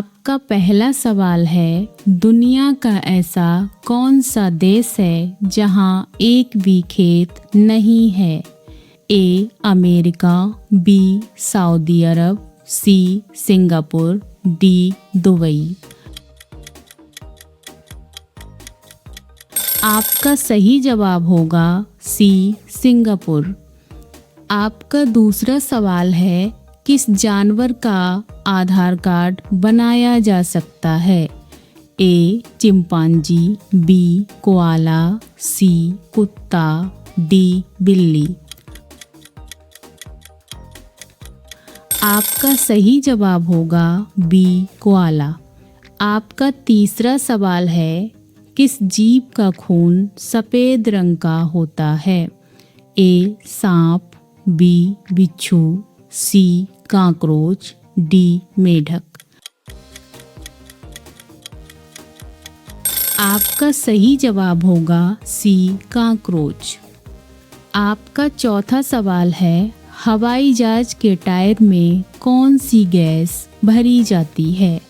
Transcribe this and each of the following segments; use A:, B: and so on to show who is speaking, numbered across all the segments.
A: आपका पहला सवाल है, दुनिया का ऐसा कौन सा देश है जहां एक भी खेत नहीं है? ए अमेरिका, बी सऊदी अरब, सी सिंगापुर, डी दुबई। आपका सही जवाब होगा सी सिंगापुर। आपका दूसरा सवाल है, किस जानवर का आधार कार्ड बनाया जा सकता है? ए चिंपांजी, बी कोआला, सी कुत्ता, डी बिल्ली। आपका सही जवाब होगा बी कोआला। आपका तीसरा सवाल है, किस जीव का खून सफ़ेद रंग का होता है? ए सांप, बी बिच्छू, सी काकरोच, डी मेढक। आपका सही जवाब होगा सी काकरोच। आपका चौथा सवाल है, हवाई जहाज के टायर में कौन सी गैस भरी जाती है?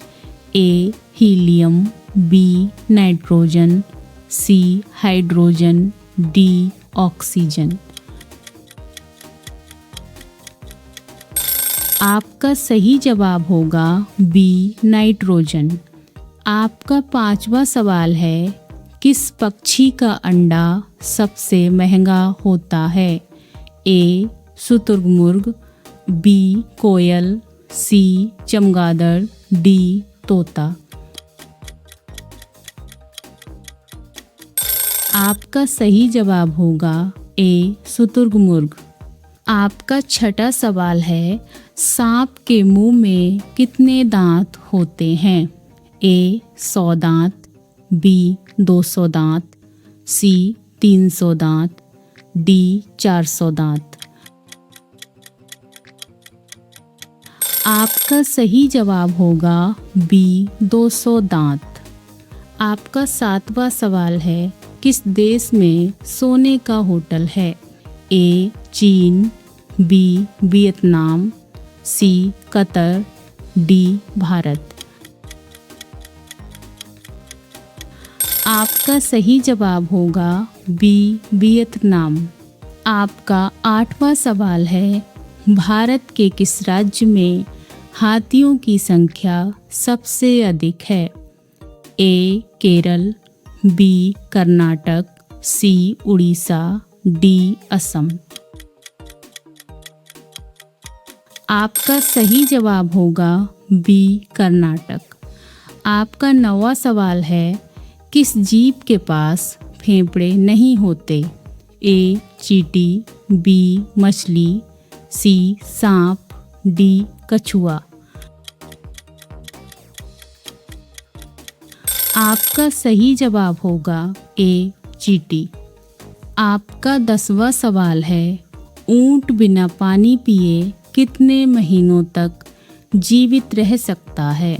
A: ए helium, B nitrogen, C hydrogen, D oxygen. आपका सही जवाब होगा बी नाइट्रोजन। आपका पांचवा सवाल है, किस पक्षी का अंडा सबसे महंगा होता है? ए शुतुरमुर्ग, बी कोयल, सी चमगादड़, डी तोता। आपका सही जवाब होगा ए शुतुरमुर्ग। आपका छठा सवाल है, सांप के मुंह में कितने दांत होते हैं? ए 100 दांत, बी 200 दांत, सी 300 दांत, डी 400 दांत। आपका सही जवाब होगा बी 200 दांत। आपका सातवां सवाल है, किस देश में सोने का होटल है? ए चीन, बी वियतनाम, सी कतर, डी भारत। आपका सही जवाब होगा बी वियतनाम। आपका आठवां सवाल है, भारत के किस राज्य में हाथियों की संख्या सबसे अधिक है? ए केरल, बी कर्नाटक, सी उड़ीसा, डी असम। आपका सही जवाब होगा बी कर्नाटक। आपका 9वां सवाल है, किस जीव के पास फेफड़े नहीं होते? ए चींटी, बी मछली, सी सांप, डी कछुआ। आपका सही जवाब होगा ए चींटी। आपका 10वां सवाल है, ऊंट बिना पानी पिए कितने महीनों तक जीवित रह सकता है?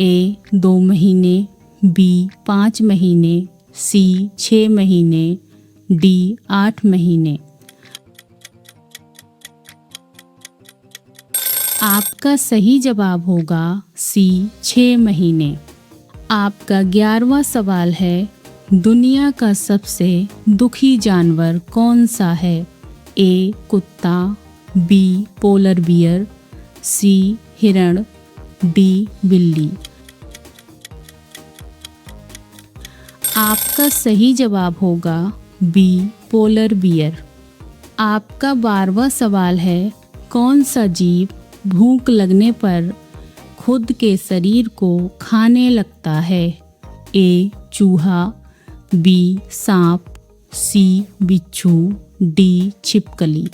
A: ए 2 महीने, बी 5 महीने, सी 6 महीने, डी 8 महीने। आपका सही जवाब होगा सी 6 महीने। आपका 11वां सवाल है, दुनिया का सबसे दुखी जानवर कौन सा है? ए कुत्ता, बी पोलर बियर, सी हिरण, डी बिल्ली। आपका सही जवाब होगा बी पोलर बियर। आपका 12वां सवाल है, कौन सा जीव भूख लगने पर खुद के शरीर को खाने लगता है? ए चूहा, बी सांप, सी बिच्छू, डी छिपकली।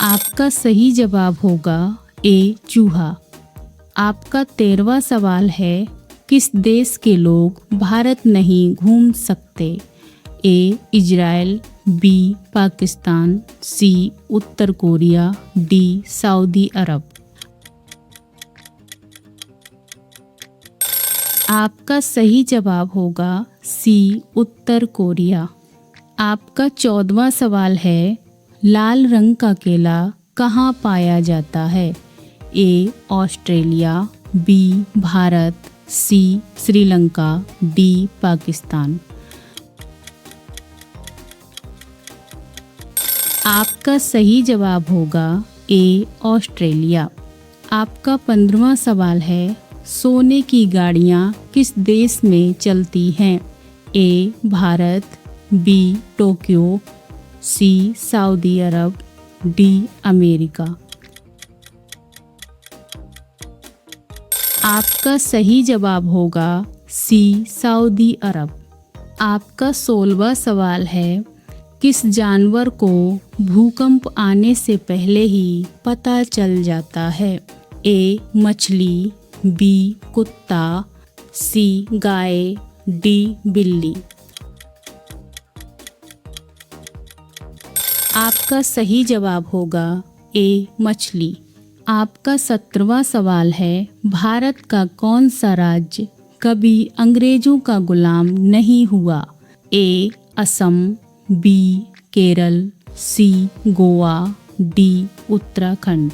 A: आपका सही जवाब होगा ए चूहा। आपका 13वां सवाल है, किस देश के लोग भारत नहीं घूम सकते? ए इजराइल, बी पाकिस्तान, सी उत्तर कोरिया, डी सऊदी अरब। आपका सही जवाब होगा सी उत्तर कोरिया। आपका 14वां सवाल है, लाल रंग का केला कहाँ पाया जाता है? A Australia, B Bharat, C Sri Lanka, D Pakistan. आपका सही जवाब होगा ए ऑस्ट्रेलिया। आपका 15वां सवाल है, सोने की गाड़ियाँ किस देश में चलती हैं? A Bharat, B Tokyo, C Saudi Arab, D America. आपका सही जवाब होगा सी सऊदी अरब। आपका 16वां सवाल है, किस जानवर को भूकंप आने से पहले ही पता चल जाता है? ए मछली, बी कुत्ता, सी गाय, डी बिल्ली। आपका सही जवाब होगा ए मछली। आपका 17वां सवाल है, भारत का कौन सा राज्य कभी अंग्रेजों का गुलाम नहीं हुआ? ए असम, बी केरल, सी गोवा, डी उत्तराखंड।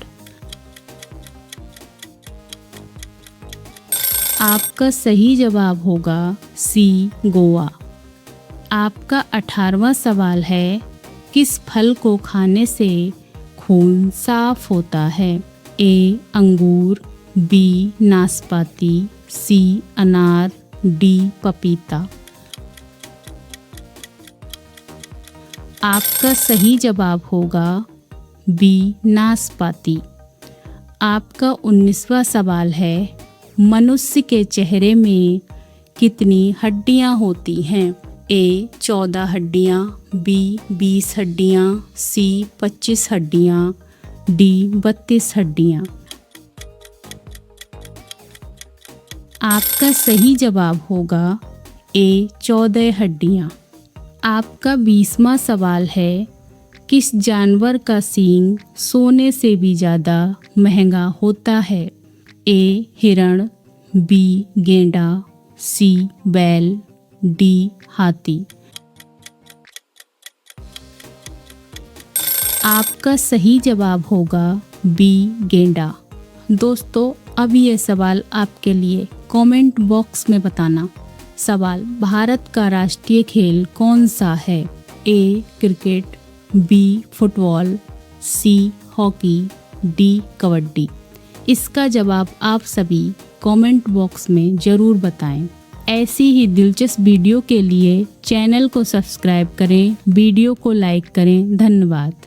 A: आपका सही जवाब होगा सी गोवा। आपका 18वां सवाल है, किस फल को खाने से खून साफ होता है? ए अंगूर, बी नाशपाती, सी अनार, डी पपीता। आपका सही जवाब होगा बी नाशपाती। आपका 19वां सवाल है, मनुष्य के चेहरे में कितनी हड्डियां होती हैं? ए 14 हड्डियां, बी 20 हड्डियां, सी 25 हड्डियां, डी 32 हड्डियां। आपका सही जवाब होगा ए 14 हड्डियां। आपका 20वां सवाल है, किस जानवर का सींग सोने से भी ज़्यादा महंगा होता है? ए हिरण, बी गेंडा, सी बैल, डी हाथी। आपका सही जवाब होगा बी गेंडा। दोस्तों, अब ये सवाल आपके लिए कमेंट बॉक्स में बताना। सवाल, भारत का राष्ट्रीय खेल कौन सा है? A cricket, B football, C hockey, D kabaddi. इसका जवाब आप सभी कमेंट बॉक्स में ज़रूर बताएं। ऐसी ही दिलचस्प वीडियो के लिए चैनल को सब्सक्राइब करें, वीडियो को लाइक करें। धन्यवाद।